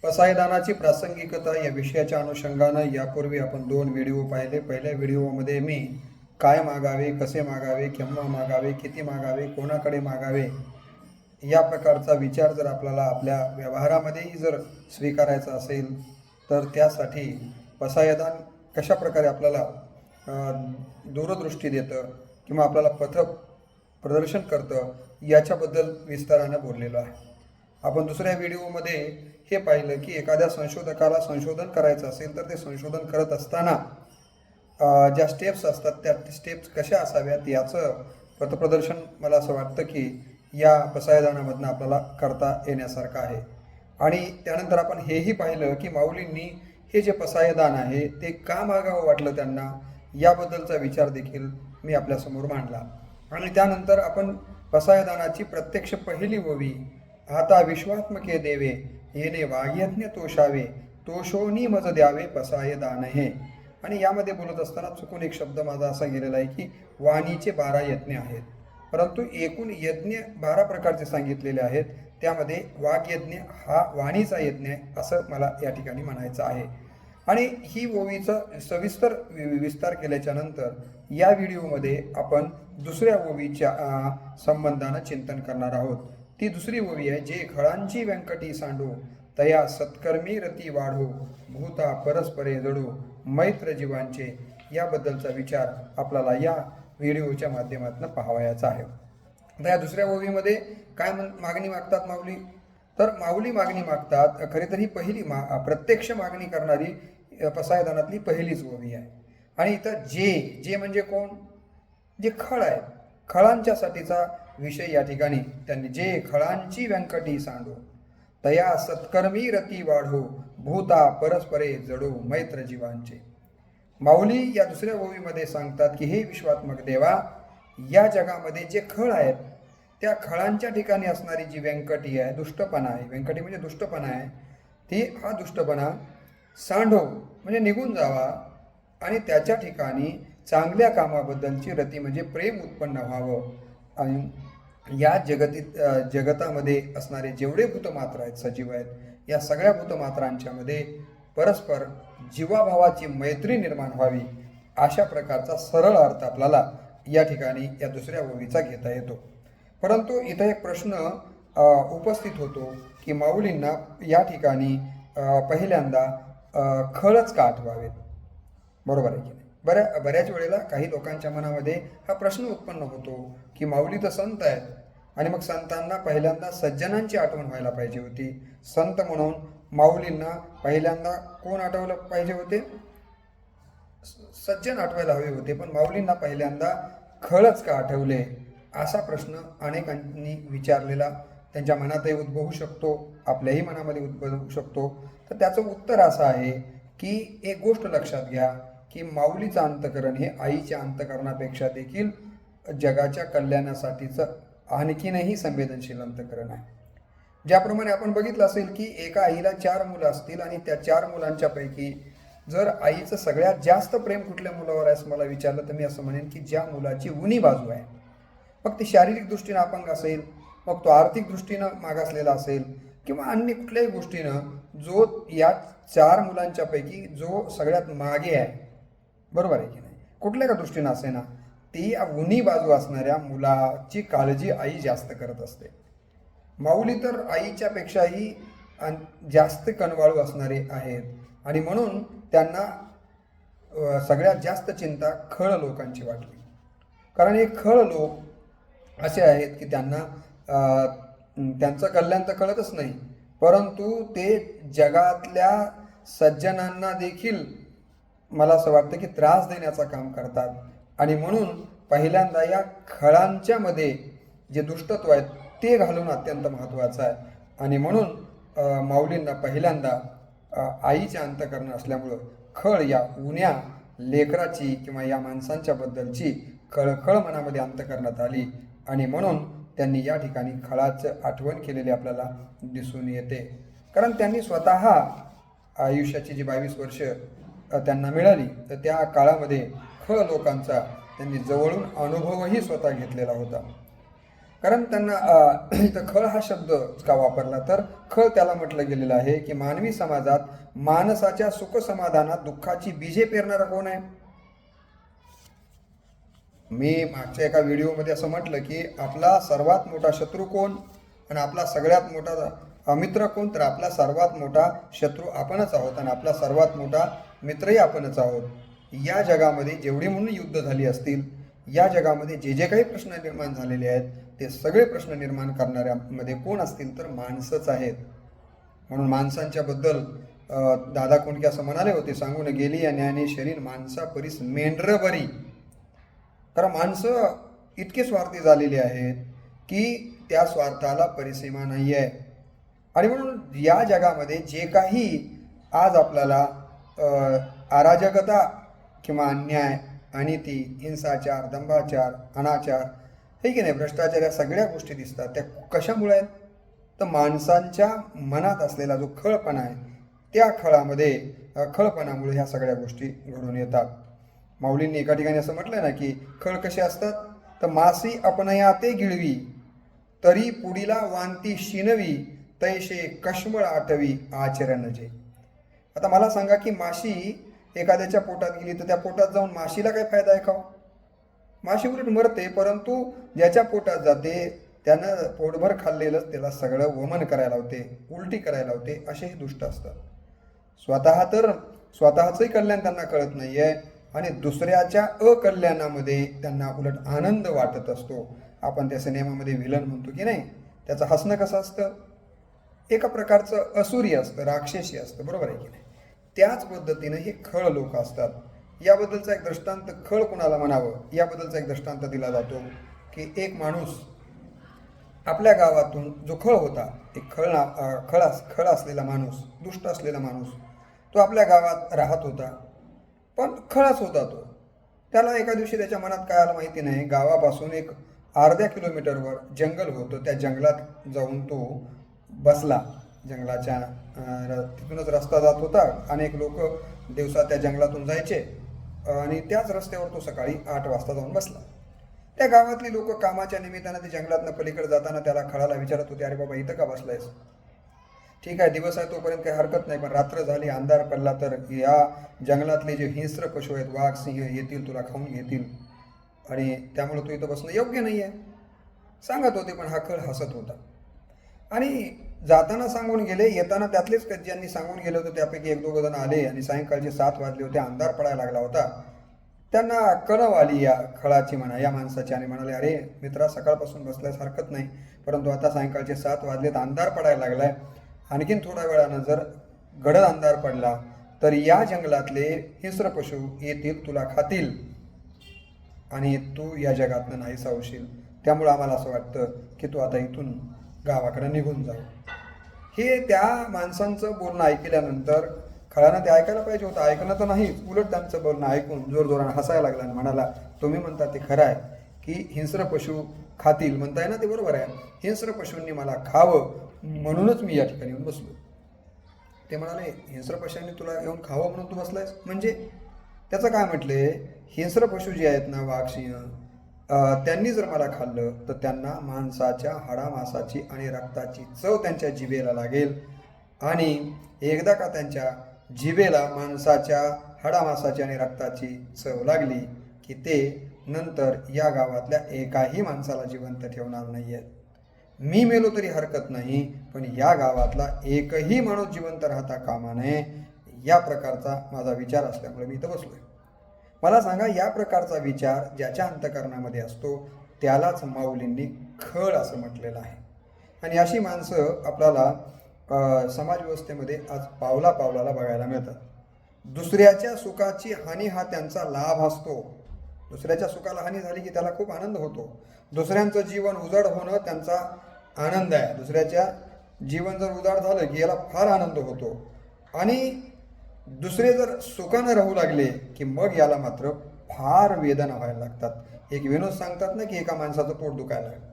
पसायदानाची प्रासंगिकता या विषयाच्या अनुषंगानं यापूर्वी आपण 2 व्हिडिओ पाहिले. पहिल्या व्हिडिओमध्ये मी काय मागावे, कसे मागावे, केव्हा मागावे, किती मागावे, कोणाकडे मागावे या प्रकारचा विचार जर आपल्याला आपल्या व्यवहारामध्येही जर स्वीकारायचा असेल तर त्यासाठी पसायदान कशा प्रकारे आपल्याला दूरदृष्टी देतं किंवा आपल्याला पथ प्रदर्शन करतं याच्याबद्दल विस्तारानं बोललेलो आहे. आपण दुसऱ्या व्हिडिओमध्ये हे पाहिलं की एखाद्या संशोधकाला संशोधन करायचं असेल तर ते संशोधन करत असताना ज्या स्टेप्स असतात त्या स्टेप्स कशा असाव्यात याचं पथप्रदर्शन मला असं वाटतं की या पसायदानामधनं आपल्याला करता येण्यासारखं आहे. आणि त्यानंतर आपण हेही पाहिलं की माऊलींनी हे जे पसायदान आहे ते का मागावं वाटलं त्यांना याबद्दलचा विचार देखील मी आपल्यासमोर मांडला. आणि त्यानंतर आपण पसायदानाची प्रत्यक्ष पहिली ओवी, आता विश्वात्मके देवे येणे वाग्यज्ञ तोषावे, तोषोनी मज द्यावे पसायदान हे. आणि यामध्ये बोलत असताना चुकून एक शब्द माझा असा गेलेला आहे की वाणीचे 12 यज्ञ आहेत, परंतु एकूण यज्ञ 12 प्रकारचे सांगितलेले आहेत. त्यामध्ये वाग्यज्ञ हा वाणीचा यज्ञ आहे असं मला या ठिकाणी म्हणायचं आहे. आणि ही ओवीचा सविस्तर विस्तार केल्याच्या नंतर या व्हिडिओमध्ये आपण दुसऱ्या ओवीच्या संबंधानं चिंतन करणार आहोत. ती दुसरी ओवी आहे, जे खळांची व्यंकटी सांडो तया सत्कर्मी रती वाढो, भूता परस्परे जडो मैत्र जीवांचे. याबद्दलचा विचार आपल्याला या व्हिडिओच्या माध्यमातून पाहावयाचा आहे. आता या दुसऱ्या ओवीमध्ये काय मागणी मागतात माऊली, तर माऊली मागणी मागतात. खरे तर ही पहिली प्रत्यक्ष मागणी करणारी पसायदानातली पहिलीच ओवी आहे. आणि इथं जे म्हणजे कोण, जे खळ आहे, खळांच्यासाठीचा विषय या ठिकाणी त्यांनी, जे खळांची व्यंकटी सांडो तया सत्कर्मी रती वाढो, भूता परस्परे जडो मैत्र जीवांचे. माऊली या दुसऱ्या ओवीमध्ये सांगतात की हे विश्वात्मक देवा, या जगामध्ये जे खळ आहेत त्या खळांच्या ठिकाणी असणारी जी व्यंकटी आहे, दुष्टपणा आहे, व्यंकटी म्हणजे दुष्टपणा आहे, ती हा दुष्टपणा सांडो म्हणजे निघून जावा आणि त्याच्या ठिकाणी चांगल्या कामाबद्दलची रती म्हणजे प्रेम उत्पन्न व्हावं. आणि या जगतामध्ये असणारे जेवढे भूतमात्र आहेत, सजीव आहेत, या सगळ्या भूतमात्रांच्यामध्ये परस्पर जीवाभावाची मैत्री निर्माण व्हावी, अशा प्रकारचा सरळ अर्थ आपल्याला या ठिकाणी या दुसऱ्या ओवीचा घेता येतो. परंतु इथं एक प्रश्न उपस्थित होतो की माऊलींना या ठिकाणी पहिल्यांदा खळच का आठवावेत, बरोबर आहे की नाही. बऱ्याच वेळेला काही लोकांच्या मनामध्ये हा प्रश्न उत्पन्न होतो की माऊली तर संत आहेत आणि मग संतांना पहिल्यांदा सज्जनांची आठवण व्हायला पाहिजे होती. संत म्हणून माऊलींना पहिल्यांदा कोण आठवलं पाहिजे होते, सज्जन आठवायला हवे होते, पण माऊलींना पहिल्यांदा खळच का आठवले असा प्रश्न अनेकांनी विचारलेला त्यांच्या मनातही उद्भवू शकतो, आपल्याही मनामध्ये उद्भवू शकतो. तर त्याचं उत्तर असं आहे की एक गोष्ट लक्षात घ्या की माऊलीचं अंतकरण हे आईच्या अंतकरणापेक्षा देखील जगाच्या कल्याणासाठीचं आणखीनही संवेदनशील अंतकरण आहे. ज्याप्रमाणे आपण बघितलं असेल की एका आईला 4 मुलं असतील आणि त्या 4 मुलांच्या पैकी जर आईचं सगळ्यात जास्त प्रेम कुठल्या मुलावर आहे असं मला विचारलं तर मी असं म्हणेन की ज्या मुलाची उनी बाजू आहे, मग ती शारीरिक दृष्टीनं अपंग असेल, मग तो आर्थिक दृष्टीनं मागासलेला असेल किंवा अन्य कुठल्याही गोष्टीनं जो या 4 मुलांच्या पैकी जो सगळ्यात मागे आहे, बरोबर आहे की नाही, कुठल्या का दृष्टीनं असे ना, ती उनी बाजू असणाऱ्या मुलाची काळजी आई जास्त करत असते. माऊली तर आईच्या पेक्षाही जास्त कणवाळू असणारे आहेत आणि म्हणून त्यांना सगळ्यात जास्त चिंता खळ लोकांची वाटली. कारण हे खळ लोक असे आहेत की त्यांना त्यांचं कल्याण तर कळतच नाही, परंतु ते जगातल्या सज्जनांना देखील मला असं वाटतं की त्रास देण्याचं काम करतात. आणि म्हणून पहिल्यांदा या खळांच्या मध्ये जे दुष्टत्व आहेत ते घालून अत्यंत महत्त्वाचं आहे. आणि म्हणून माऊलींना पहिल्यांदा आईच्या अंतकरण असल्यामुळं खळ या उन्या लेकराची किंवा या माणसांच्या बद्दलची खळखळ मनामध्ये अंतकरणात आली आणि म्हणून त्यांनी या ठिकाणी खळाचं आठवण केलेली आपल्याला दिसून येते. कारण त्यांनी स्वतः आयुष्याची जी 22 वर्ष त्यांना मिळाली तर त्या काळामध्ये खळ लोकांचा त्यांनी जवळून अनुभवही स्वतः घेतलेला होता. कारण त्यांना इथं खळ हा शब्द का वापरला, तर खळ त्याला म्हटलं गेलेलं आहे की मानवी समाजात माणसाच्या सुख समाधानात दुःखाची बीजे पेरणारा कोण आहे. मी मागच्या एका व्हिडिओमध्ये असं म्हटलं की आपला सर्वात मोठा शत्रू कोण आणि आपला सगळ्यात मोठा अमित्र कोण, तर आपला सर्वात मोठा शत्रू आपणच आहोत आणि आपला सर्वात मोठा मित्रही आपणच आहोत. या जगामध्ये जेवढी म्हणून युद्ध झाली असतील, या जगामध्ये जे जे काही प्रश्न निर्माण झालेले आहेत, ते सगळे प्रश्न निर्माण करणाऱ्यामध्ये कोण असतील, तर माणसंच आहेत. म्हणून माणसांच्या बद्दल दादा कोंडके असं म्हणाले होते, सांगून गेली या न्यायाने शरीर माणसा परीस मेंढर बरी. कारण माणसं इतके स्वार्थी झालेली आहेत की त्या स्वार्थाला परिसीमा नाही आहे. आणि म्हणून या जगामध्ये जे काही आज आपल्याला अराजकता किंवा अन्याय, अनिती, हिंसाचार, दंभाचार, अनाचार, हे की नाही, भ्रष्टाचार, या सगळ्या गोष्टी दिसतात, त्या कशामुळे आहेत, तर माणसांच्या मनात असलेला जो खळपणा आहे, त्या खळपणामुळे ह्या सगळ्या गोष्टी घडून येतात. माऊलींनी एका ठिकाणी असं म्हटलं ना की खळ कसे असतात, तर मासी आपणया ते गिळवी तरी पुढीला वांती शिनवी तैशे कश्मळ आटवी आचरण जे. आता मला सांगा की माशी एखाद्याच्या पोटात गेली तर त्या पोटात जाऊन माशीला काय फायदा आहे का? माशी उलट मरते, परंतु ज्याच्या पोटात जाते त्यानं पोटभर खाल्लेलंच त्याला सगळं वमन करायला होते, उलटी करायला होते. असेही दुष्ट असतात. स्वतःचंही कल्याण त्यांना कळत नाही आहे आणि दुसऱ्याच्या अकल्याणामध्ये त्यांना उलट आनंद वाटत असतो. आपण त्या सिनेमामध्ये व्हिलन म्हणतो की नाही, त्याचं हसणं कसं असतं, एका प्रकारचं असुरी असतं, राक्षसी असतं, बरोबर आहे की नाही. त्याच पद्धतीनं हे खळ लोक असतात. याबद्दलचा एक दृष्टांत, खळ कुणाला म्हणावं याबद्दलचा एक दृष्टांत दिला जातो की एक माणूस आपल्या गावातून जो खळ होता, एक खळ असलेला माणूस, दुष्ट असलेला माणूस, तो आपल्या गावात राहत होता, पण खळच होता तो. त्याला एका दिवशी त्याच्या मनात काय आलं माहिती नाही, गावापासून एक अर्ध्या किलोमीटरवर जंगल होतं, त्या जंगलात जाऊन तो बसला. जंगलाच्या तिथूनच रस्ता जात होता, अनेक लोक दिवसा त्या जंगलातून जायचे आणि त्याच रस्त्यावर तो सकाळी 8 वाजता जाऊन बसला. त्या गावातली लोक कामाच्या निमित्तानं ते जंगलातनं पलीकडे जाताना त्याला खळाला विचारत होते, अरे बाबा इथं का बसलायस? ठीक आहे, दिवस आहे तोपर्यंत काही हरकत नाही, पण रात्र झाली, अंधार पडला तर या जंगलातले जे हिंस्र पशु आहेत, वाघ, सिंह येतील, तुला खाऊन घेतील, आणि त्यामुळे तू इथं बसणं योग्य नाही आहे सांगत होते. पण हा खळ हसत होता आणि जाताना सांगून गेले, येताना त्यातलेच ज्यांनी सांगून गेले होते त्यापैकी 1-2 जण आले आणि सायंकाळचे 7 वाजले होते, अंधार पडायला लागला होता. त्यांना कळव आली या खळाची म्हणा, या माणसाची, आणि म्हणाले, अरे मित्रा, सकाळपासून बसल्यास हरकत नाही, परंतु आता सायंकाळचे 7 वाजलेत, अंधार पडायला लागलाय, आणखीन थोड्या वेळानं जर गडद अंधार पडला तर या जंगलातले हिंस्र पशु येतील, तुला खातील आणि तू या जगातनं नाहीसा होशील. त्यामुळं आम्हाला असं वाटतं की तू आता इथून गावाकडे निघून जाऊ. हे त्या माणसांचं बोलणं ऐकल्यानंतर खळानं ते ऐकायला पाहिजे होतं, ऐकणं तर नाही, उलट त्यांचं बोलणं ऐकून जोरजोरानं हसायला लागला आणि म्हणाला, तुम्ही म्हणता ते खरं आहे की हिंस्र पशु खातील, म्हणताय ना, ते बरोबर आहे, हिंस्र पशूंनी मला खावं म्हणूनच मी या ठिकाणी येऊन बसलो. ते म्हणाले, हिंस्र पशूंनी तुला येऊन खावं म्हणून तू बसलायस? म्हणजे त्याचं काय म्हटले, हिंस्र पशु जे आहेत ना, वाघ, सिंह, त्यांनी जर मला खाल्लं तर त्यांना माणसाच्या हाडामासाची आणि रक्ताची चव त्यांच्या जिभेला लागेल, आणि एकदा का त्यांच्या जिभेला माणसाच्या हाडामासाची आणि रक्ताची चव लागली की ते नंतर या गावातल्या एकाही माणसाला जिवंत ठेवणार नाही आहेत. मी मेलो तरी हरकत नाही, पण या गावातला एकही माणूस जिवंत राहता कामा नये, या प्रकारचा माझा विचार असल्यामुळे मी इथं बसलोय. मला सांगा, या प्रकारचा विचार ज्याच्या अंतःकरणामध्ये असतो त्यालाच माऊलींनी खळ असं म्हटलेलं आहे. आणि अशी माणसं आपल्याला समाजव्यवस्थेमध्ये आज पावला पावलाला बघायला मिळतात. दुसऱ्याच्या सुखाची हानी हा त्यांचा लाभ असतो. दुसऱ्याच्या सुखाला हानी झाली की त्याला खूप आनंद होतो. दुसऱ्यांचं जीवन उजाड होणं त्यांचा आनंद आहे. दुसऱ्याच्या जीवन जर उजाड झालं की याला फार आनंद होतो, आणि दुसरे जर सुखानं राहू लागले की मग याला मात्र फार वेदना व्हायला लागतात. एक विनोद सांगतात ना की एका माणसाचं पोट दुखायला लागलं,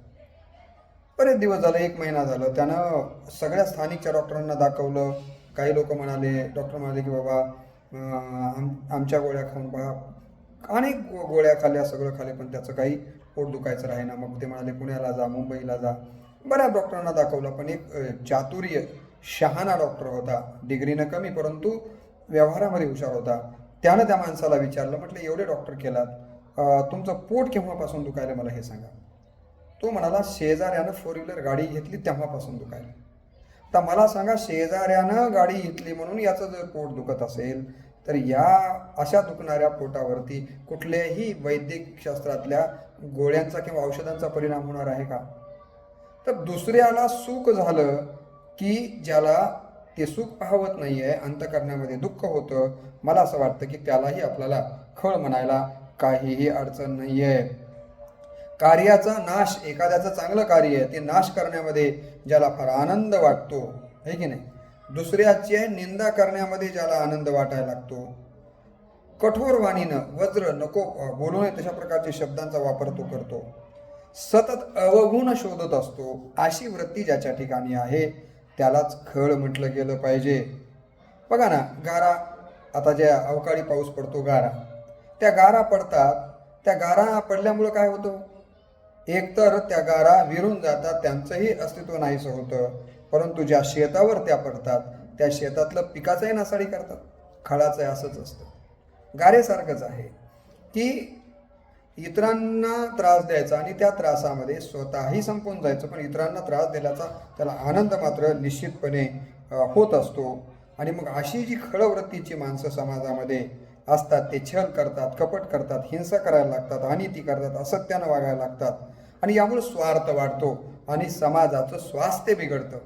बरेच दिवस झालं, 1 महिना झालं, त्यानं सगळ्या स्थानिकच्या डॉक्टरांना दाखवलं. काही लोक म्हणाले, डॉक्टर म्हणाले की बाबा आमच्या गोळ्या खाऊन पहा, अनेक गोळ्या खाल्ल्या, सगळं खाल्ले, पण त्याचं काही पोट दुखायचं राहीना. मग ते म्हणाले पुण्याला जा, मुंबईला जा, बऱ्याच डॉक्टरांना दाखवलं. पण एक चातुर्य शहाणा डॉक्टर होता, डिग्रीनं कमी परंतु व्यवहारामध्ये हुशार होता. त्यानं त्या माणसाला विचारलं, म्हटलं एवढे डॉक्टर केलात, तुमचं पोट केव्हापासून दुखायला मला हे सांगा. तो म्हणाला शेजाऱ्यानं 4 व्हीलर गाडी घेतली तेव्हापासून दुखायला. तर मला सांगा, शेजाऱ्यानं गाडी घेतली म्हणून याचं जर पोट दुखत असेल तर या अशा दुखणाऱ्या पोटावरती कुठल्याही वैद्यक शास्त्रातल्या गोळ्यांचा किंवा औषधांचा परिणाम होणार आहे का? तर दुसऱ्याला सुख झालं की ज्याला ते सुख पाहवत नाही आहे, अंतःकरणामध्ये दुःख होतं, मला असं वाटतं की त्यालाही आपल्याला खळ म्हणायला काहीही अडचण नाही आहे. कार्याचा नाश, एखाद्याचं चांगलं कार्य आहे ते नाश करण्यामध्ये ज्याला फार आनंद वाटतो, है की नाही, दुसऱ्याची निंदा करण्यामध्ये ज्याला आनंद वाटायला लागतो, कठोर वाणीनं वज्र नको बोलू नये तशा प्रकारचे शब्दांचा वापर तो करतो, सतत अवगुण शोधत असतो, अशी वृत्ती ज्याच्या ठिकाणी आहे त्यालाच खळ म्हटलं गेलं पाहिजे. बघा ना, गारा, आता ज्या अवकाळी पाऊस पडतो, गारा, त्या गारा पडतात, त्या गारा पडल्यामुळं काय होतं, एकतर त्या गारा विरून जातात, त्यांचंही अस्तित्व नाहीसं होतं, परंतु ज्या शेतावर त्या पडतात त्या शेतातलं पिकाचंही नासाडी करतात. खळाचंही असंच असतं. गारेसारखंच आहे की इतरांना त्रास द्यायचा आणि त्या त्रासामध्ये स्वतःही संपून जायचं, पण इतरांना त्रास दिल्याचा त्याला आनंद मात्र निश्चितपणे होत असतो. आणि मग अशी जी खळवृत्तीची माणसं समाजामध्ये असतात, ते छल करतात, कपट करतात, हिंसा करायला लागतात, अनिती करतात, असत्यानं वागायला लागतात, आणि यामुळे स्वार्थ वाढतो आणि समाजाचं स्वास्थ्य बिघडतं.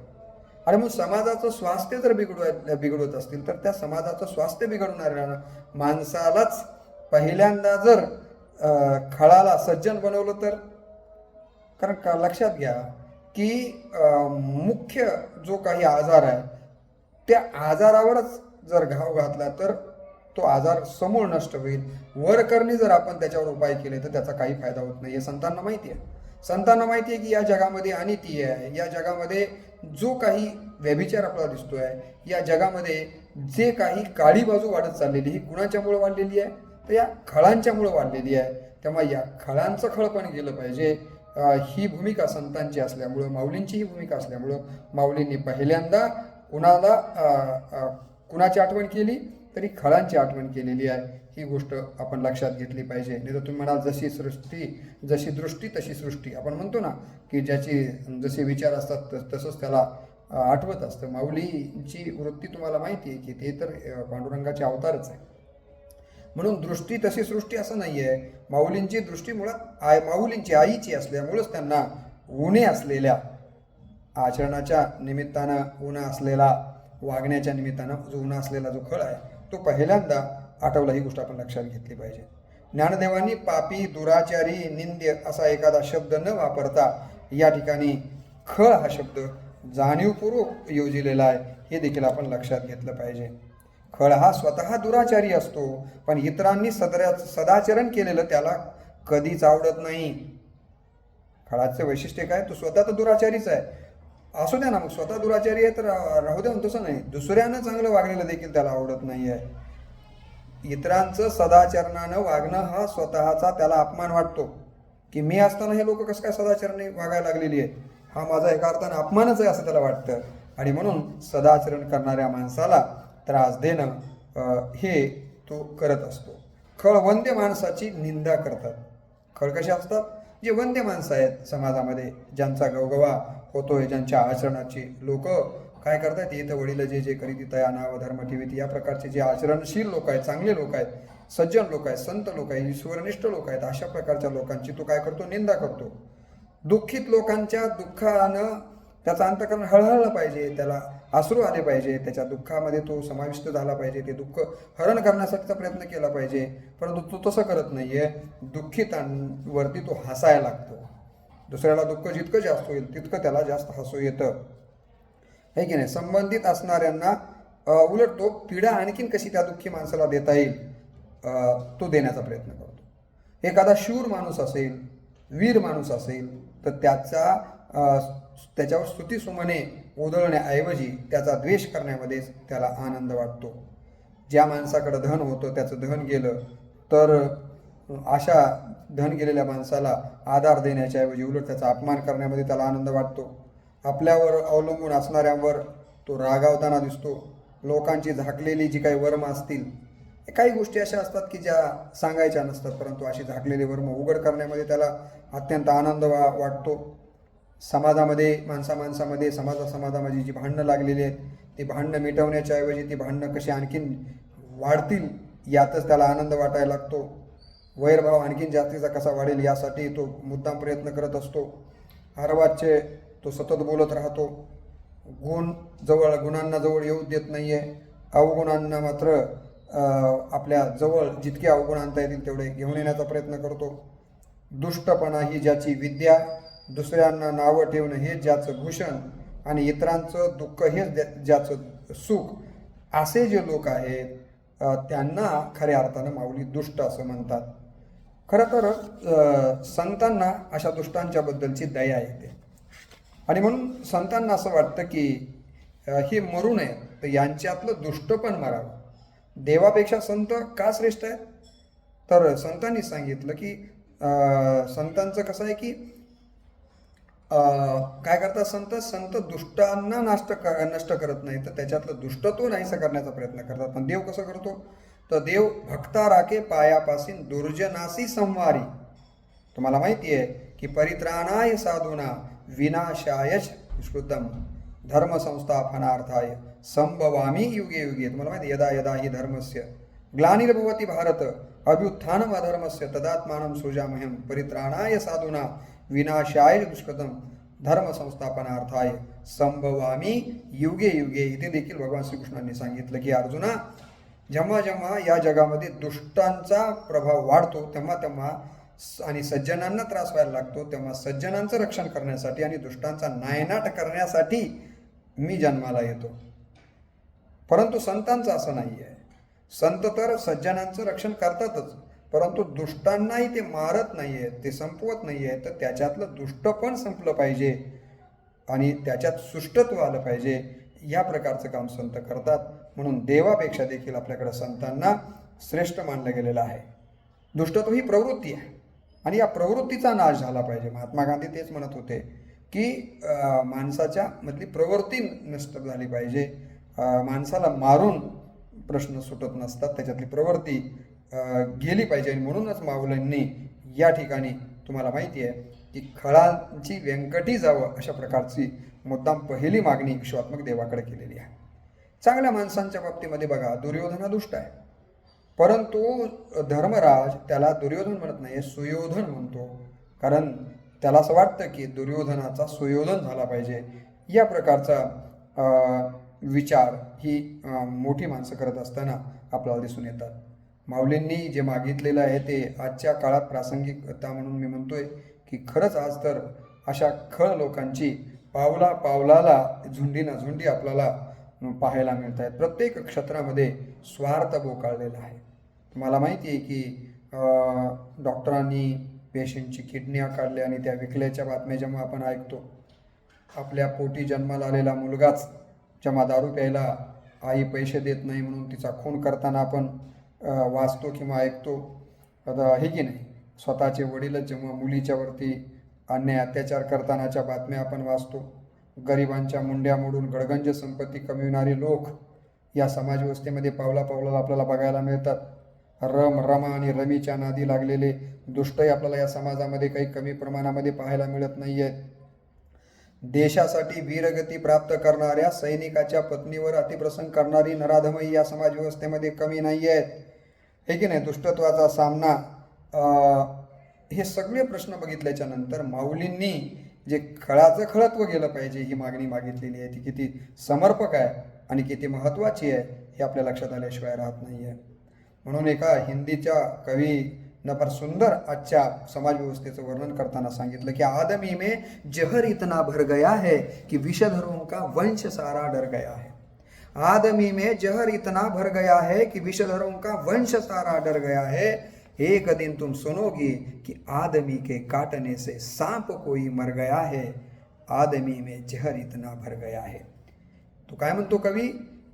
आणि मग समाजाचं स्वास्थ्य जर बिघडवत असतील तर त्या समाजाचं स्वास्थ्य बिघडवणाऱ्या माणसालाच पहिल्यांदा जर खळाला सज्जन बनवलं तर, कारण का लक्षात घ्या की मुख्य जो काही आजार आहे त्या आजारावरच जर घाव घातला तर तो आजार समूळ नष्ट होईल. वरकरणी जर आपण त्याच्यावर उपाय केले तर त्याचा काही फायदा होत नाही. हे संतांना माहिती आहे. संतांना माहिती आहे की या जगामध्ये अनिती आहे, या जगामध्ये जो काही व्यभिचार आपल्याला दिसतोय, या जगामध्ये जे काही काळी बाजू वाढत चाललेली, ही कुणाच्यामुळे वाढलेली आहे, तर या खळांच्यामुळे वाढलेली आहे. त्यामुळे या खळांचं खळ पण गेलं पाहिजे. ही भूमिका संतांची असल्यामुळं, माऊलींची ही भूमिका असल्यामुळं माऊलींनी पहिल्यांदा कुणाची आठवण केली तरी खळांची आठवण केलेली आहे. ही गोष्ट आपण लक्षात घेतली पाहिजे. नाही तर तुम्ही म्हणाल जशी दृष्टी तशी सृष्टी, आपण म्हणतो ना की ज्याची जसे विचार असतात तसंच त्याला आठवत असतं. माऊलींची वृत्ती तुम्हाला माहिती आहे की ते तर पांडुरंगाचे अवतारच आहे. म्हणून दृष्टी तशी सृष्टी असं नाही आहे. माऊलींची दृष्टी मुळात माऊलींची आईची असल्यामुळंच त्यांना उणे असलेल्या आचरणाच्या निमित्तानं उणा असलेला, वागण्याच्या निमित्तानं जो उणा असलेला जो खळ आहे तो पहिल्यांदा आठवला. ही गोष्ट आपण लक्षात घेतली पाहिजे. ज्ञानदेवांनी पापी, दुराचारी, निंद्य असा एखादा शब्द न वापरता या ठिकाणी खळ हा शब्द जाणीवपूर्वक योजिलेला आहे. हे देखील आपण लक्षात घेतलं पाहिजे. खळ हा स्वतः दुराचारी असतो, पण इतरांनी सदाचरण केलेलं त्याला कधीच आवडत नाही. खळाचं वैशिष्ट्य काय, तो स्वतः तर दुराचारीच आहे, असू द्या ना, मग स्वतः दुराचारी आहे तर राहू द्या, तसं नाही. दुसऱ्यानं चांगलं वागलेलं देखील त्याला आवडत नाही आहे. इतरांचं सदाचरणानं वागणं हा स्वतःचा त्याला अपमान वाटतो की मी असताना हे लोक कसं काय सदाचरणाने वागायला लागलेली आहे, हा माझा एका अर्थानं अपमानच आहे असं त्याला वाटतं. आणि म्हणून सदाचरण करणाऱ्या माणसाला त्रास देणं हे तो करत असतो. खळ वंद्य माणसाची निंदा करतात. खळ कसे असतात, जे वंद्य माणसं आहेत समाजामध्ये, ज्यांचा गवगवा होतोय, ज्यांच्या आचरणाची लोक काय करतात, इथं वडील जे करीत तया नाव धर्म ठेवीत, या प्रकारचे जे आचरणशील लोक आहेत, चांगले लोक आहेत, सज्जन लोक आहेत, संत लोक आहेत, ईश्वरनिष्ठ लोक आहेत, अशा प्रकारच्या लोकांची तो काय करतो, निंदा करतो. दुःखित लोकांच्या दुःखानं त्याचा अंतःकरण हळहळलं पाहिजे, त्याला अश्रू आले पाहिजे, त्याच्या दुःखामध्ये तो समाविष्ट झाला पाहिजे, ते दुःख हरण करण्यासाठीचा प्रयत्न केला पाहिजे. परंतु तो तसं करत नाहीये. दुःखितांवरती तो हसायला लागतो. दुसऱ्याला दुःख जितकं जास्त होईल तितकं त्याला जास्त हसू येतं, है की नाही. संबंधित असणाऱ्यांना उलट तो पीडा आणखीन कशी त्या दुःखी माणसाला देता येईल तो देण्याचा प्रयत्न करतो. एखादा शूर माणूस असेल, वीर माणूस असेल तर त्याच्यावर स्तुतिसुमने उधळण्याऐवजी त्याचा द्वेष करण्यामध्येच त्याला आनंद वाटतो. ज्या माणसाकडं धन होतं त्याचं धन गेलं तर अशा धन गेलेल्या माणसाला आधार देण्याच्या ऐवजी उलट त्याचा अपमान करण्यामध्ये त्याला आनंद वाटतो. आपल्यावर अवलंबून असणाऱ्यांवर तो रागावताना दिसतो. लोकांची झाकलेली जी काही वर्म असतील, काही गोष्टी अशा असतात की ज्या सांगायच्या नसतात, परंतु अशी झाकलेली वर्म उघड करण्यामध्ये त्याला अत्यंत आनंद वाटतो. समाजामध्ये माणसामध्ये समाजामध्ये जी भांडणं लागलेली आहेत, ती भांडणं मिटवण्याच्या ऐवजी ती भांडणं कशी आणखीन वाढतील यातच त्याला आनंद वाटायला लागतो. वैरभाव आणखीन जास्तीचा कसा वाढेल यासाठी तो मुद्दाम प्रयत्न करत असतो. अर्वाच्य तो सतत बोलत राहतो. गुणांना जवळ येऊ देत नाही आहे. अवगुणांना मात्र आपल्या जवळ जितके अवगुण आणता येतील तेवढे घेऊन येण्याचा प्रयत्न करतो. दुष्टपणा ही ज्याची विद्या, दुसऱ्यांना नावं ठेवणं हे ज्याचं भूषण आणि इतरांचं दुःख हेच ज्याचं सुख, असे जे लोक आहेत त्यांना खऱ्या अर्थानं माऊली दुष्ट असं म्हणतात. खरं तर संतांना अशा दुष्टांच्या बद्दलची दया येते आणि म्हणून संतांना असं वाटतं की हे मरू नये, तर यांच्यातलं दुष्ट पण मरावं. देवापेक्षा संत का श्रेष्ठ आहेत? तर संतांनी सांगितलं की संतांचं कसं आहे की काय करतात संत दुष्टांना नष्ट करत नाही, तर त्याच्यातलं दुष्टत्व नाहीसं करण्याचा प्रयत्न करतात. पण देव कसं करतो? तर देव भक्ता राखे पायापासून दुर्जनासी संवारी. तुम्हाला माहिती आहे की परित्राणाय साधूना विनाशाय श्रुतम धर्म संस्थापनार्थाय संभवामी युगे युगे. तुम्हाला माहिती यदा यदा हि धर्मस्य ग्लानिर्भवति भारत अभ्युत्थानम अधर्मस्य तदात्मानं सृजामह्यं परित्राणाय साधूना विनाशाय दुष्कृतम धर्म संस्थापनार्थाय संभवामी युगे युगे. इथे देखील भगवान श्रीकृष्णांनी सांगितलं की अर्जुना, जेव्हा जेव्हा या जगामध्ये दुष्टांचा प्रभाव वाढतो तेव्हा आणि सज्जनांना त्रास व्हायला लागतो, तेव्हा सज्जनांचं रक्षण करण्यासाठी आणि दुष्टांचा नायनाट करण्यासाठी मी जन्माला येतो. परंतु संतांचं असं नाही आहे. संत तर सज्जनांचं रक्षण करतातच, परंतु दुष्टांनाही ते मारत नाही आहेत, ते संपवत नाही आहेत. तर त्याच्यातलं दुष्ट पण संपलं पाहिजे आणि त्याच्यात सुष्टत्व आलं पाहिजे, या प्रकारचं काम संत करतात. म्हणून देवापेक्षा देखील आपल्याकडं संतांना श्रेष्ठ मानलं गेलेलं आहे. दुष्टत्व ही प्रवृत्ती आहे आणि या प्रवृत्तीचा नाश झाला पाहिजे. महात्मा गांधी तेच म्हणत होते की माणसाच्या मधली प्रवृत्ती नष्ट झाली पाहिजे. माणसाला मारून प्रश्न सुटत नसतात, त्याच्यातली प्रवृत्ती गेली पाहिजे. आणि म्हणूनच माऊलींनी या ठिकाणी तुम्हाला माहिती आहे की खळांची व्यंकटी जावं अशा प्रकारची मुद्दाम पहिली मागणी विश्वात्मक देवाकडे केलेली आहे. चांगल्या माणसांच्या बाबतीमध्ये बघा, दुर्योधन हा दुष्ट आहे, परंतु धर्मराज त्याला दुर्योधन म्हणत नाही, सुयोधन म्हणतो. कारण त्याला असं वाटतं की दुर्योधनाचा सुयोधन झाला पाहिजे. या प्रकारचा विचार ही मोठी माणसं करत असताना आपल्याला दिसून येतात. माऊलींनी जे मागितलेलं आहे ते आजच्या काळात प्रासंगिकता म्हणून मी म्हणतोय की खरंच आज तर अशा खळ लोकांची पावला पावलाला झुंडीना झुंडी आपल्याला पाहायला मिळत आहेत. प्रत्येक क्षेत्रामध्ये स्वार्थ बोकाळलेला आहे. तुम्हाला माहिती आहे की डॉक्टरांनी पेशंटची किडन्या काढल्या आणि त्या विकल्याच्या बातम्या जेव्हा आपण ऐकतो, आपल्या पोटी जन्माला आलेला मुलगाच जेव्हा दारू प्यायला आई पैसे देत नाही म्हणून तिचा खून करताना आपण वाचतो किंवा ऐकतो, आता हे की नाही, स्वतःचे वडीलच जेव्हा मुलीच्यावरती अन्याय अत्याचार करतानाच्या बातम्या आपण वाचतो. गरिबांच्या मुंड्या मोडून गडगंज संपत्ती कमविणारे लोक या समाजव्यवस्थेमध्ये पावला पावलाला आपल्याला बघायला मिळतात. रमा आणि रमीच्या नादी लागलेले दुष्टही आपल्याला या समाजामध्ये काही कमी प्रमाणामध्ये पाहायला मिळत नाही आहेत. देशासाठी वीरगती प्राप्त करणाऱ्या सैनिकाच्या पत्नीवर अतिप्रसंग करणारी नराधमही या समाजव्यवस्थेमध्ये कमी नाही आहेत. हे की नाही, दुष्टत्वाचा सामना, हे सगळे प्रश्न बघितल्याच्या नंतर माऊलींनी जे खळाचं खळत्व गेलं पाहिजे ही मागणी मागितलेली आहे, ती किती समर्पक आहे आणि किती महत्त्वाची आहे हे आपल्या लक्षात आल्याशिवाय राहत नाही आहे. म्हणून एका हिंदीच्या कवीनं फार सुंदर आजच्या समाजव्यवस्थेचं वर्णन करताना सांगितलं की आदमी में जहर इतना भर गया है कि विषधरों का वंश सारा डर गया है. आदमी में जहर इतना भर गया है कि विषधरों का वंश सारा डर गया है. एक दिन तुम सुनोगी कि आदमी के काटने से सांप कोई मर गया है. आदमी में जहर इतना भर गया है. तो काय म्हणतो कवी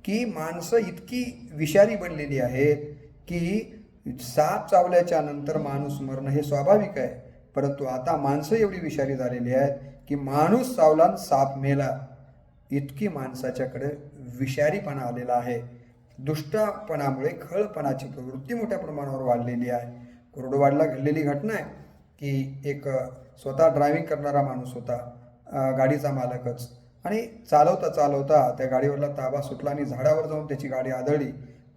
की माणसं इतकी विषारी बनलेली आहेत की साप चावल्याच्या नंतर माणूस मरणं हे स्वाभाविक आहे, परंतु आता माणसं एवढी विषारी झालेली आहेत की माणूस चावला आणि साप मेला, इतकी माणसाच्याकडे विषारीपणा आलेला आहे. दुष्टपणामुळे खळपणाची प्रवृत्ती मोठ्या प्रमाणावर वाढलेली आहे. कुर्डुवाडला घडलेली घटना आहे की एक स्वतः ड्रायव्हिंग करणारा माणूस होता, गाडीचा मालकच, आणि चालवता चालवता त्या गाडीवरला ताबा सुटला आणि झाडावर जाऊन त्याची गाडी आदळली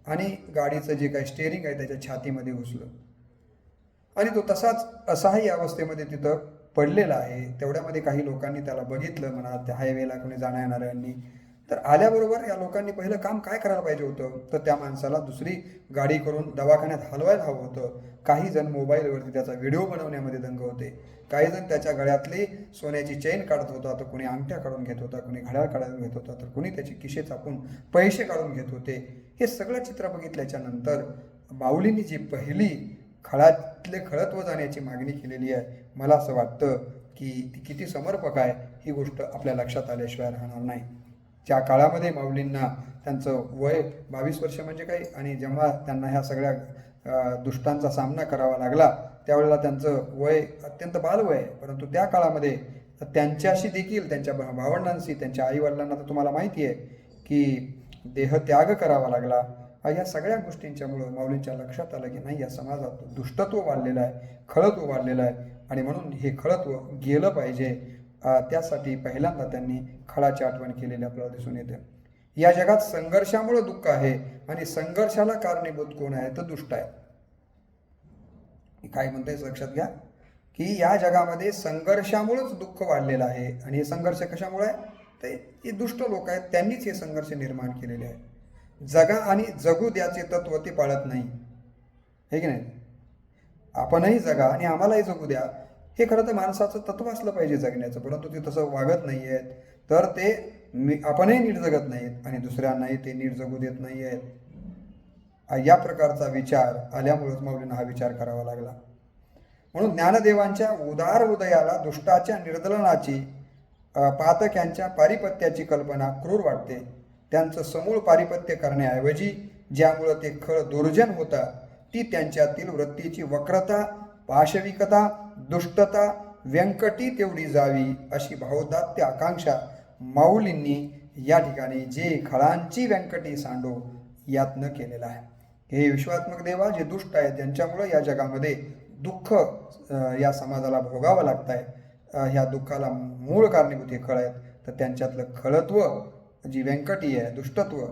आणि गाडीचं जे काही स्टेअरिंग आहे त्याच्या छातीमध्ये घुसलं आणि तो तसाच असहाय्य अवस्थेमध्ये तिथं पडलेला आहे. तेवढ्यामध्ये काही लोकांनी त्याला बघितलं, म्हणा त्या हायवेला कोणी जाण्या येणाऱ्यांनी. तर आल्याबरोबर या लोकांनी पहिलं काम काय करायला पाहिजे होतं, तर त्या माणसाला दुसरी गाडी करून दवाखान्यात हलवायला हवं होतं. काही जण मोबाईलवरती त्याचा व्हिडिओ बनवण्यामध्ये दंग होते, काही जण त्याच्या गळ्यातली सोन्याची चेन काढत होता, तर कोणी अंगठ्या काढून घेत होता, कोणी घड्याळ काढून घेत होता, तर कोणी त्याची खिशे चापून पैसे काढून घेत होते. हे सगळं चित्र बघितल्याच्या नंतर माऊलींनी जी पहिली खळातले खळत्व जाण्याची मागणी केलेली आहे, मला असं वाटतं की ती किती समर्पक आहे ही गोष्ट आपल्या लक्षात आल्याशिवाय राहणार नाही. ज्या काळामध्ये माऊलींना त्यांचं वय 22 वर्ष म्हणजे काही, आणि जेव्हा त्यांना ह्या सगळ्या दुष्टांचा सामना करावा लागला त्यावेळेला त्यांचं वय अत्यंत बालवय आहे, परंतु त्या काळामध्ये त्यांच्याशी देखील, त्यांच्या भावंडांशी, त्यांच्या आईवडिलांना तर तुम्हाला माहिती आहे की देहत्याग करावा लागला. या सगळ्या गोष्टींच्यामुळं माऊलींच्या लक्षात आलं की नाही, या समाजात दुष्टत्व वाढलेलं आहे, खळत्व वाढलेलं आहे आणि म्हणून हे खळत्व गेलं पाहिजे. त्यासाठी पहिल्यांदा त्यांनी खळाची आठवण केलेली आपल्याला दिसून येते. या जगात संघर्षामुळे दुःख आहे आणि संघर्षाला कारणीभूत कोण आहे, तर दुष्ट आहे. काय म्हणताय लक्षात घ्या की या जगामध्ये संघर्षामुळेच दुःख वाढलेलं आहे. आणि हे संघर्ष कशामुळे आहे, तर हे दुष्ट लोक आहेत, त्यांनीच हे संघर्ष निर्माण केलेले आहे. जगा आणि जगू द्याचे तत्व ते पाळत नाही, हे की नाही. आपणही जगा आणि आम्हालाही जगू द्या, हे खरं तर माणसाचं तत्व असलं पाहिजे जगण्याचं, परंतु ते तसं वागत नाही आहेत. तर ते आपणही नीट जगत नाहीत आणि दुसऱ्यांनाही ते नीट जगू देत नाही आहेत. या प्रकारचा विचार आल्यामुळेच माऊलींना हा विचार करावा लागला. म्हणून ज्ञानदेवांच्या उदार उदयाला दुष्टाच्या निर्दलनाची, पातक्यांच्या पारिपत्याची कल्पना क्रूर वाटते. त्यांचं समूळ पारिपत्य करण्याऐवजी ज्यामुळं ते खळ दुर्जन होता, ती त्यांच्यातील वृत्तीची वक्रता, पाशविकता, दुष्टता, व्यंकटी तेवढी जावी अशी भावोदात्त आकांक्षा माऊलींनी या ठिकाणी जे खळांची व्यंकटी सांडो यातनं केलेला आहे. हे विश्वात्मक देवा, जे दुष्ट आहेत ज्यांच्यामुळं या जगामध्ये दुःख या समाजाला भोगावं लागत आहे, ह्या दुःखाला मूळ कारणीभूत हे खळ आहेत, तर त्यांच्यातलं खळत्व, जी व्यंकटी आहे, दुष्टत्व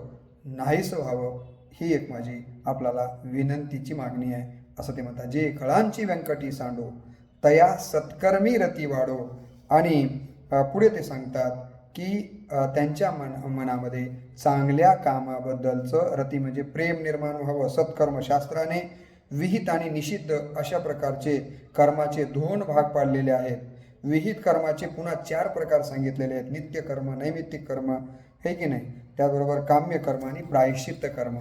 नाहीसं व्हावं, ही एक माझी आपल्याला विनंतीची मागणी आहे. असं ते म्हणतात, जे खळांची व्यंकटी सांडो तया सत्कर्मी रती वाढो. आणि पुढे ते सांगतात की त्यांच्या मनामध्ये चांगल्या कामाबद्दलचं रती म्हणजे प्रेम निर्माण व्हावं. सत्कर्म, शास्त्राने विहित आणि निषिद्ध अशा प्रकारचे कर्माचे 2 भाग पाडलेले आहेत. विहित कर्माचे पुन्हा 4 प्रकार सांगितलेले आहेत, नित्य कर्म, नैमित्तिक कर्म, हे की नाही. त्याचबरोबर काम्य कर्म आणि प्रायश्चित्त कर्म,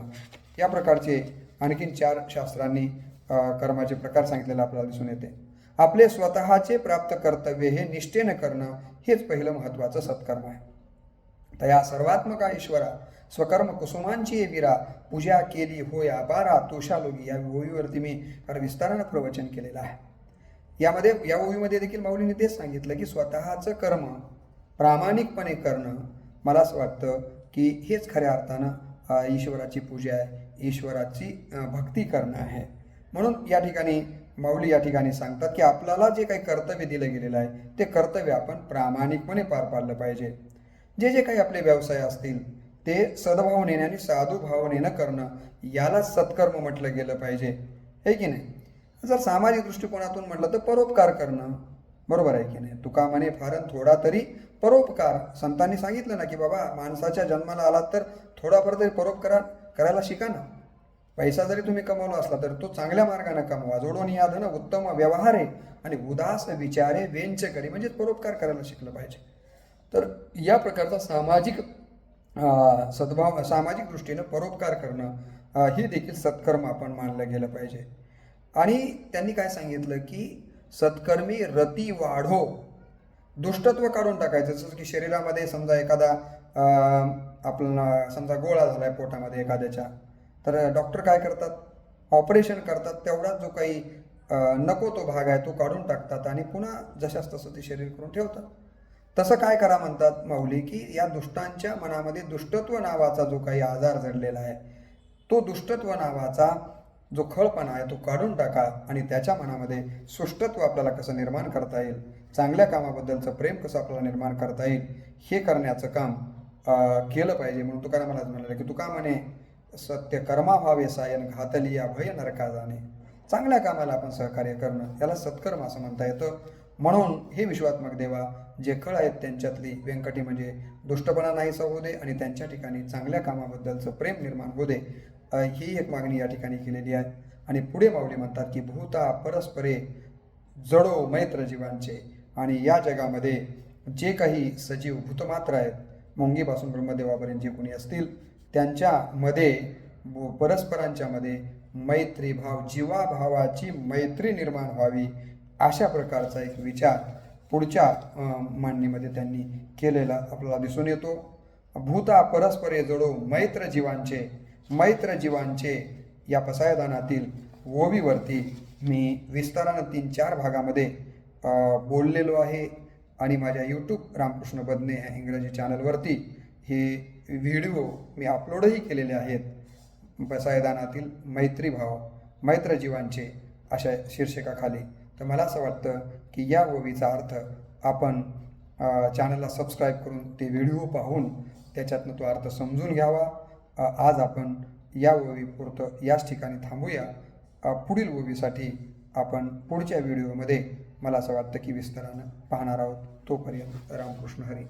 या प्रकारचे आणखीन 4 शास्त्रांनी कर्माचे प्रकार सांगितलेले आपल्याला दिसून येते. आपले स्वतःचे प्राप्त कर्तव्य हे निष्ठेनं करणं हेच पहिलं महत्त्वाचं सत्कर्म आहे. तया सर्वात्मका ईश्वरा स्वकर्म कुसुमांची ये वीरा, पूजा केली होया बारा तोषालोगी. या ओवीवरती मी फार विस्तारानं प्रवचन केलेलं आहे. यामध्ये या ओवीमध्ये देखील माऊलींनी तेच सांगितलं की स्वतःचं कर्म प्रामाणिकपणे करणं, मला असं वाटतं की हेच खऱ्या अर्थानं ईश्वराची पूजा आहे, ईश्वराची भक्ती करणं आहे. म्हणून या ठिकाणी माऊली या ठिकाणी सांगतात की आपल्याला जे काही कर्तव्य दिलं गेलेलं आहे ते कर्तव्य आपण प्रामाणिकपणे पार पाडलं पाहिजे. जे जे काही आपले व्यवसाय असतील ते सद्भावनेने आणि साधुभावनेनं करणं, याला सत्कर्म म्हटलं गेलं पाहिजे, हे की नाही. जर सामाजिक दृष्टिकोनातून म्हटलं तर परोपकार करणं, बरोबर आहे की नाही. तुका म्हणे फारन थोडा तरी परोपकार. संतांनी सांगितलं ना की बाबा, माणसाच्या जन्माला आलात तर थोडाफार तरी परोपकार करायला शिका ना. पैसा जरी तुम्ही कमवला असला तर तो चांगल्या मार्गाने कमवा. जोडून या धन उत्तम व्यवहारे आणि उदास विचारे वेंच करी, म्हणजे परोपकार करायला शिकलं पाहिजे. तर या प्रकारचा सामाजिक सद्भाव, सामाजिक दृष्टीनं परोपकार करणं हे देखील सत्कर्म आपण मानलं गेलं पाहिजे. आणि त्यांनी काय सांगितलं की सत्कर्मी रती वाढो, दुष्टत्व काढून टाकायचं. जसं की शरीरामध्ये समजा एखादा आपल्याला समजा गोळा झाला आहे पोटामध्ये एखाद्याच्या, तर डॉक्टर काय करतात, ऑपरेशन करतात, तेवढा जो काही नको तो भाग आहे तो काढून टाकतात आणि पुन्हा जशास तसं ते शरीर करून ठेवतात. तसं काय करा म्हणतात माऊली, की या दुष्टांच्या मनामध्ये दुष्टत्व नावाचा जो काही आजार जडलेला आहे, तो दुष्टत्व नावाचा जो खळपणा आहे तो काढून टाका आणि त्याच्या मनामध्ये सुष्टत्व आपल्याला कसं निर्माण करता येईल, चांगल्या कामाबद्दलचं प्रेम कसं आपल्याला निर्माण करता येईल, हे करण्याचं काम केलं पाहिजे. म्हणून तुकाराम महाराज म्हणाले की तुका म्हणे सत्य कर्मा व्हावे सायन घातलिया भय नरका जाणे. चांगल्या कामाला आपण सहकार्य करणं याला सत्कर्म असं म्हणता येतं. म्हणून हे विश्वात्मक देवा, जे खळ आहेत त्यांच्यातली व्यंकटी म्हणजे दुष्टपणा नाहीसा होऊ दे आणि त्यांच्या ठिकाणी चांगल्या कामाबद्दलचं प्रेम निर्माण होऊ दे, ही एक मागणी या ठिकाणी केलेली आहे. आणि पुढे माऊली म्हणतात की भूता परस्परे जडो मैत्र जीवांचे. आणि या जगामध्ये जे काही सजीव भूतमात्र आहेत, मुंगीपासून ब्रह्मदेवापर्यंत जे कोणी असतील, त्यांच्यामध्ये परस्परांच्यामध्ये मैत्री भाव, जीवाभावाची मैत्री निर्माण व्हावी, अशा प्रकारचा एक विचार पुढच्या मांडणीमध्ये त्यांनी केलेला आपल्याला दिसून येतो. भूता परस्परे जडो मैत्र जीवांचे. मैत्र जीवांचे या पसायदानातील ओवीवरती मी विस्तारानं 3-4 भागामध्ये बोललेलो आहे आणि माझ्या यूट्यूब रामकृष्ण बदने ह्या इंग्रजी चॅनलवरती हे व्हिडिओ मी अपलोडही केलेले आहेत. पसायदानातील मैत्रीभाव, मैत्र जीवांचे अशा शीर्षकाखाली. तर मला असं वाटतं की या ओवीचा अर्थ आपण चॅनलला सबस्क्राईब करून ते व्हिडिओ पाहून त्याच्यातनं तो अर्थ समजून घ्यावा. आज आपण या ओवीपुरतं याच ठिकाणी थांबूया. पुढील ओवीसाठी आपण पुढच्या व्हिडिओमध्ये मला असं वाटतं की विस्तारानं पाहणार आहोत. तोपर्यंत रामकृष्ण हरी.